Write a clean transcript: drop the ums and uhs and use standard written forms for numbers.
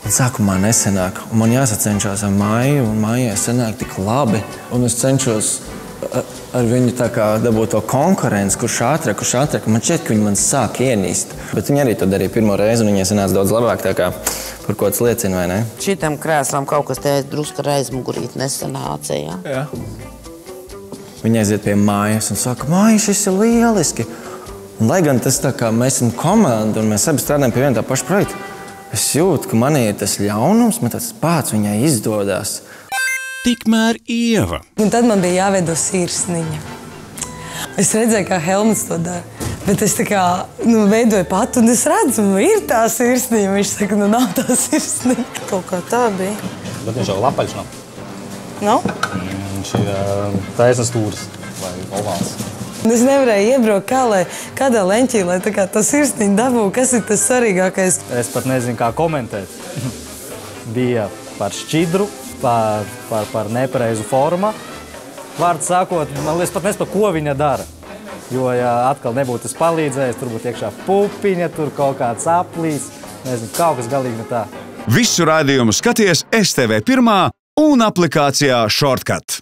Un sākumā nesenāk, un man jāsacenšās ar Maiju, un Maijai senāk tik labi. Un es cenšos ar viņu tā kā dabūt to konkurenci, kurš ātrāk. Man šķiet, ka viņi man sāk ienīst. Bet viņi arī to darīja pirmo reizi, un viņai sanāca daudz labāk, tā kā par ko tas liecina, vai ne? Šitam krēslam kaut kas te drusku ar aizmugurīt nesanāca, jā? Jā. Viņa aiziet pie Mājas un saka, Māja, šis ir lieliski. Un, lai gan tas tā kā mēs esam komanda, un mēs abi strādājam pie viena tā paša projekta, es jūtu, ka manī ir tas ļaunums, man tas pats viņai izdodas. Tikmēr Ieva. Un tad man bija jāveido sirsniņa. Es redzēju, kā Helmuts to dara. Bet es tā kā veidoju pati, un es redzu, ir tā sirsniņa. Viņš saka, nav tā sirsniņa. Kaut kā tā bija. Bet viņš jau lapaļš nav. Nav? Viņš ir taisnas stūris vai ovāls. Es nevarēju iebraukt kādā leņķī, lai tā kā tā sirsniņa dabū. Kas ir tas svarīgākais? Es pat nezinu, kā komentēt. Bija par šķidru, par nepareizu formu. Vārds sākot, man liekas, pat nezinu, ko viņa dara. Jo, ja atkal nebūtu tas palīdzējis, tur būtu iekšā pupiņa, tur kaut kāds aplīs. Nezinu, kaut kas galīgi ne tā. Visu raidījumu skaties STV1 un aplikācijā Shortcut.